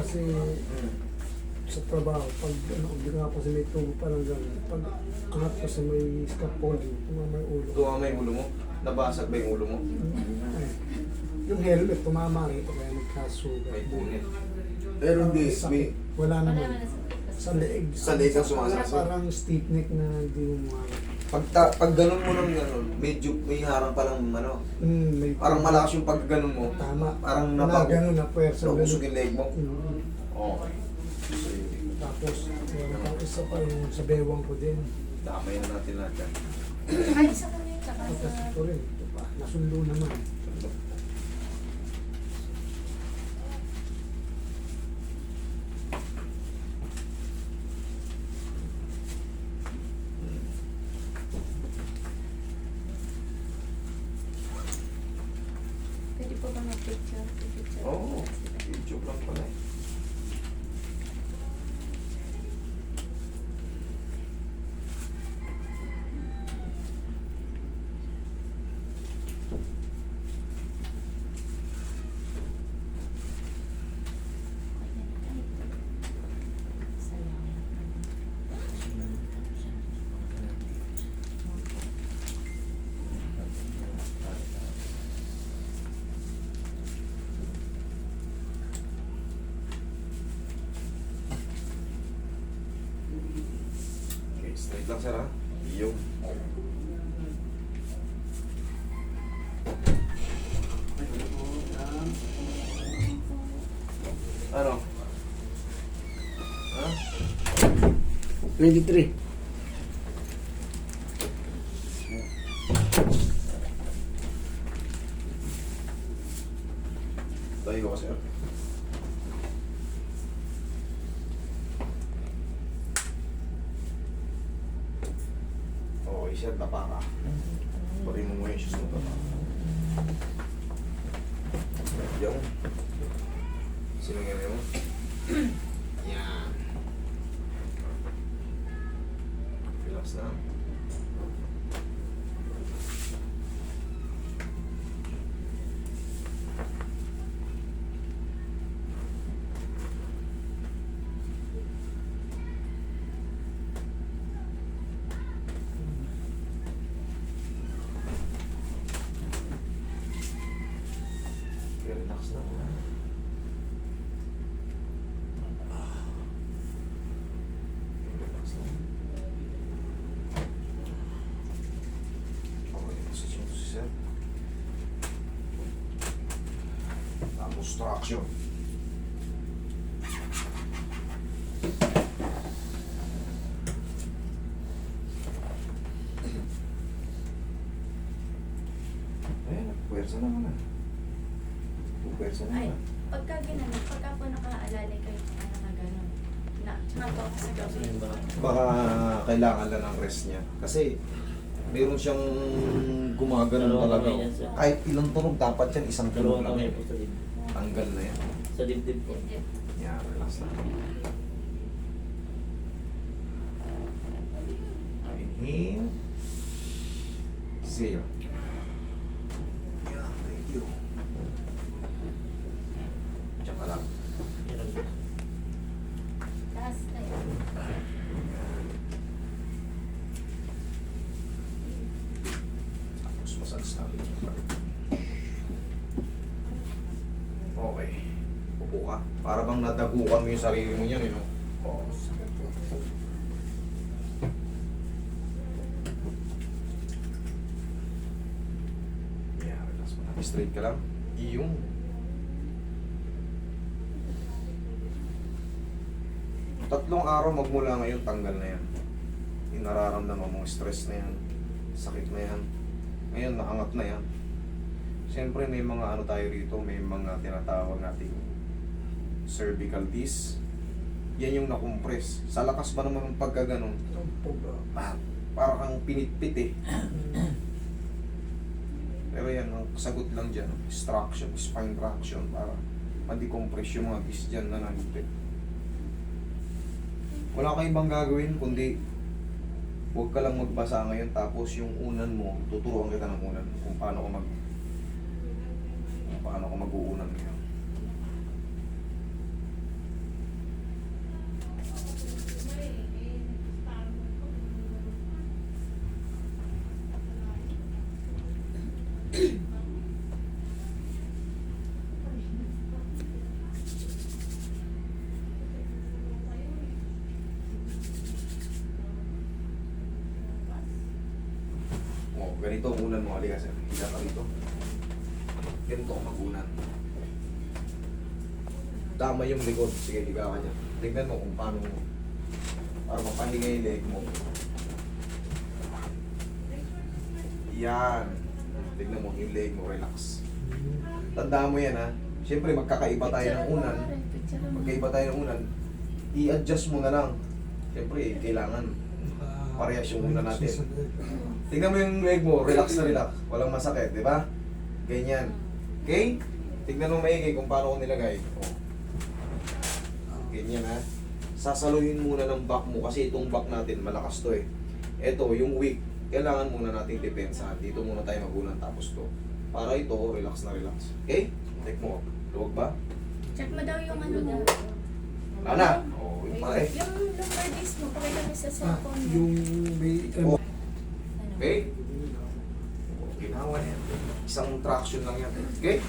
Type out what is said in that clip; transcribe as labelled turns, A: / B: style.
A: kasi sa trabaho, pag ano, bigla ko sa may tubo parang gano'n. Pag angat ko sa may scaffolding, tumama yung ulo.
B: Tumama yung ulo mo? Nabasag ba yung ulo mo?
A: Eh, yung helmet, tumama rito kaya nagkasugat.
B: May punit. Pero hindi, may...
A: Sakit. Wala
C: Wala
A: naman.
C: naman na sa
A: Sa leeg.
B: Sa leeg ang sumasakit.
A: Parang stiff neck na hindi mo mga...
B: Pag ganun mo ng gano'n, medyo may harang palang ano,
A: may
B: parang malakas yung pag ganun mo.
A: Tama.
B: Parang
A: na gano'n na puwersa.
B: nabusog yung leg mo.
A: Mm.
B: Okay.
A: Tapos, meron pang isa pa yung sa bewang ko din.
B: Damay na natin lahat yan.
C: Ay, isa ko yun. Tsaka
A: Tapos
C: sa...
A: ito rin, ito pa, nasundo naman.
C: Pwede po ba mag-picture?
B: Oo, YouTube lang pala eh. Okay, straight lang sir ha. Yung. Ano? Ha?
A: 23.
B: Tayo ka sir. Okay sir, tapa ka. Pari mo mo yung shoes mo tapa. Yung. Sinungan mo. Yan. Relax na. Relax na. Relax na. Okay, position to si sir. Tapos traction. Ayan, puwersa naman ah. Puwersa
C: Ay,
B: naman.
C: pagka ginano, pagka po nakaalalay kayo ng ano na gano'n, na, tsaka po ako sa gabi.
B: Baka kailangan lang ng rest niya. Kasi meron siyang gumagano
D: Dalawang
B: talaga.
D: kamay yan, sir.
B: Kahit ilang tunog, dapat yan isang tunog
D: Dalawang
B: lang.
D: kamay po sa dibdib.
B: Tanggal na yan.
D: Sa dibdib po.
B: Yan, relax na. Inhale. Exhale. Yeah, thank you. Diyan ka lang.
C: Taas na yun.
B: Tapos massage natin yung part. Okay. Upo ka. Para bang nadagukan mo yung sarili mo yan, no? Oo. Yeah, relax mo na. Straight ka lang. Iyong. Tatlong araw magmula ngayon, tanggal na yan. Yung nararamdaman mong stress na yan, sakit na yan. Ngayon, naangat na yan. Siyempre, may mga ano tayo rito, may mga tinatawag nating cervical disc. Yan yung nakompress. Sa lakas ba naman ng pagkaganon? Para kang pinitpit eh. Pero yan, ang sagot lang dyan, extraction, spine traction, para ma-decompress yung mga disc dyan na nalipit. Wala kang ibang gagawin, kundi huwag ka lang magbasa ngayon, tapos yung unan mo, tuturuan kita ng unan kung paano ka mag-uunan ngayon. Ganito ang unan mo. Halika sir. Higa ka rito. Ganito ang mag-unan. Tama yung likod. Sige, higa ka dyan. Tignan mo kung paano mo. Para mapahinga yung leg mo. Yan. Tignan mo yung leg mo. Relax. Tandaan mo yan ha. Siyempre magkakaiba tayo ng unan. Magkaiba tayo ng unan. I-adjust mo na lang. Siyempre, kailangan parehas yung unan natin. Tingnan mo yung leg mo, relax na relax. Walang masakit, di ba? Ganyan. Okay? Tingnan mo maigi kung paano ko nilagay. Oh. Ganyan ha. Sasaluhin muna ng back mo kasi itong back natin malakas to eh. Ito, yung weak, kailangan muna nating depensahan. Dito muna tayo magunan tapos to. Para ito, relax na relax. Okay? Check mo. Luwag ba?
C: Check mo daw yung ano mo.
B: Lana! Oh, yung pare.
C: Yung lumbar disc mo, pakita mo sa cellphone mo.
A: Yung may...
B: Oh.
C: Ano?
B: Okay? Ginawa na yan. Isang traction lang yan. Okay?